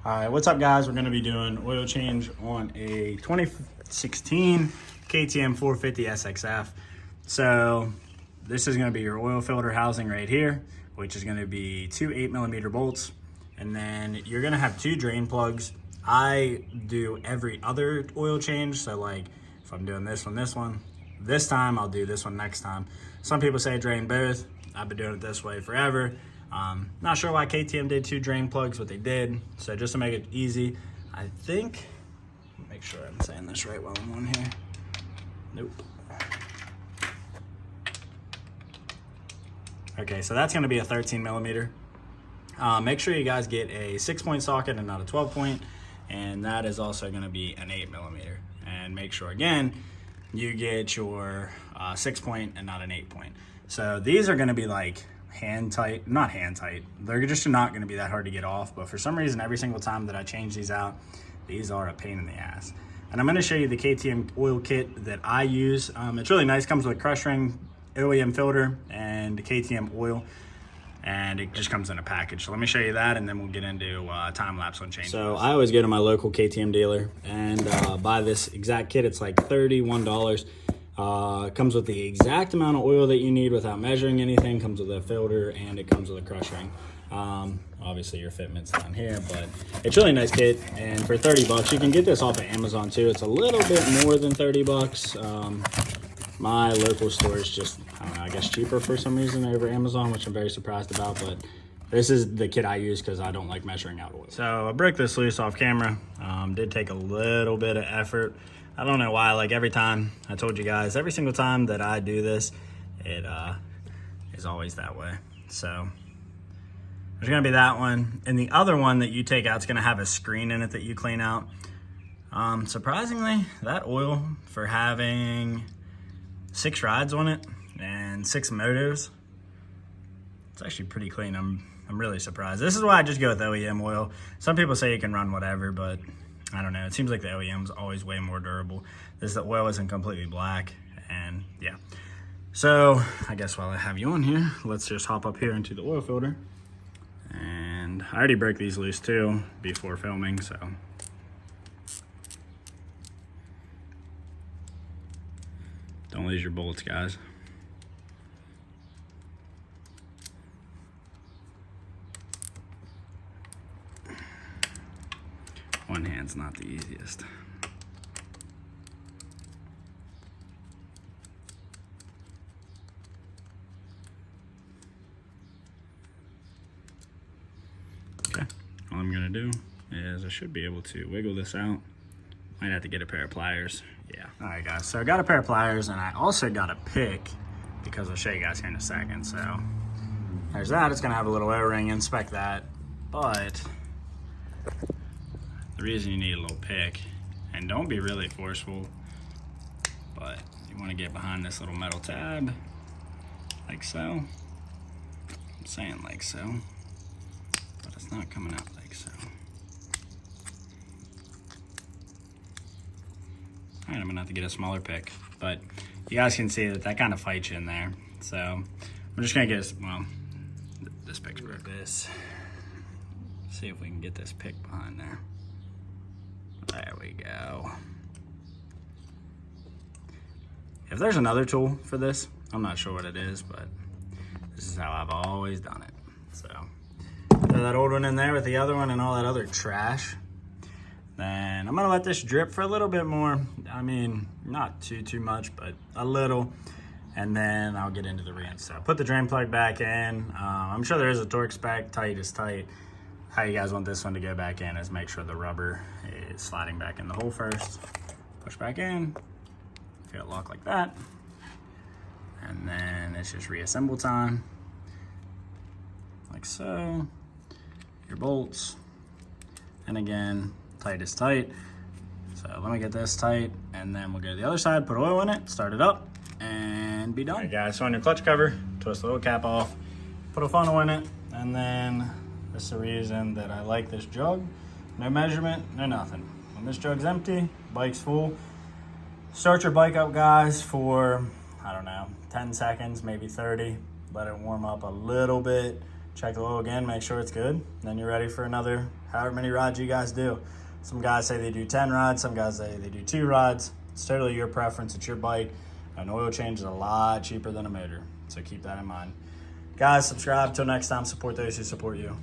All right, what's up guys? We're gonna be doing oil change on a 2016 KTM 450 SXF. So this is gonna be your oil filter housing right here, which is gonna be two 8mm bolts. And then you're gonna have two drain plugs. I do every other oil change. So like if I'm doing this time, I'll do this one next time. Some people say drain both. I've been doing it this way forever. Not sure why KTM did two drain plugs, but they did. So just to make it easy, I think, make sure I'm saying this right while I'm on here. Nope. Okay, so that's gonna be a 13mm. Make sure you guys get a 6-point socket and not a 12-point. And that is also gonna be an 8mm. And make sure, again, you get your 6-point and not an 8-point. So these are gonna be like not hand tight. They're just not gonna be that hard to get off, but for some reason, every single time that I change these out, these are a pain in the ass. And I'm gonna show you the KTM oil kit that I use. It's really nice, comes with crush ring, OEM filter, and KTM oil, and it just comes in a package. So let me show you that, and then we'll get into time lapse on change. So I always go to my local KTM dealer and buy this exact kit. It's like $31. It comes with the exact amount of oil that you need without measuring anything. Comes with a filter and it comes with a crush ring. Obviously your fitment's down here, but it's really nice kit. And for 30 bucks, you can get this off of Amazon too. It's a little bit more than 30 bucks. My local store is just, I don't know, I guess cheaper for some reason over Amazon, which I'm very surprised about, but this is the kit I use because I don't like measuring out oil. So I broke this loose off camera. Did take a little bit of effort. I don't know why, like every time, I told you guys, every single time that I do this, it is always that way. So there's gonna be that one. And the other one that you take out is gonna have a screen in it that you clean out. Surprisingly, that oil, for having 6 rides on it and 6 motos, it's actually pretty clean. I'm really surprised. This is why I just go with OEM oil. Some people say you can run whatever, but I don't know. It seems like the OEM's always way more durable. The oil isn't completely black, and yeah. So I guess while I have you on here, let's just hop up here into the oil filter. And I already broke these loose too before filming, so. Don't lose your bolts, guys. One hand's not the easiest. Okay, all I'm gonna do is I should be able to wiggle this out. Might have to get a pair of pliers. Yeah. All right, guys, so I got a pair of pliers and I also got a pick because I'll show you guys here in a second. So there's that. It's gonna have a little O-ring, inspect that. But the reason you need a little pick, and don't be really forceful, but you wanna get behind this little metal tab, like so. I'm saying like so, but it's not coming out like so. All right, I'm gonna have to get a smaller pick, but you guys can see that kind of fights you in there. So I'm just gonna get, well, this pick's broke. This, see if we can get this pick behind there. There we go. If there's another tool for this, I'm not sure what it is, but this is how I've always done it. So throw that old one in there with the other one and all that other trash. Then I'm gonna let this drip for a little bit more. I mean, not too much, but a little. And then I'll get into the rinse. So put the drain plug back in. I'm sure there is a torque spec, tight is tight. How you guys want this one to go back in is make sure the rubber is sliding back in the hole first. Push back in, feel it lock like that. And then it's just reassemble time. Like so. Your bolts. And again, tight is tight. So let me get this tight, and then we'll go to the other side, put oil in it, start it up, and be done. All right, guys, so on your clutch cover, twist the little cap off, put a funnel in it, and then this is the reason that I like this jug. No measurement, no nothing. When this jug's empty, bike's full. Start your bike up, guys, for, I don't know, 10 seconds, maybe 30. Let it warm up a little bit. check the oil again, make sure it's good. Then you're ready for another however many rods you guys do. Some guys say they do 10 rods, some guys say they do 2 rods. It's totally your preference, it's your bike. An oil change is a lot cheaper than a motor, so keep that in mind. Guys, subscribe. Till next time, support those who support you.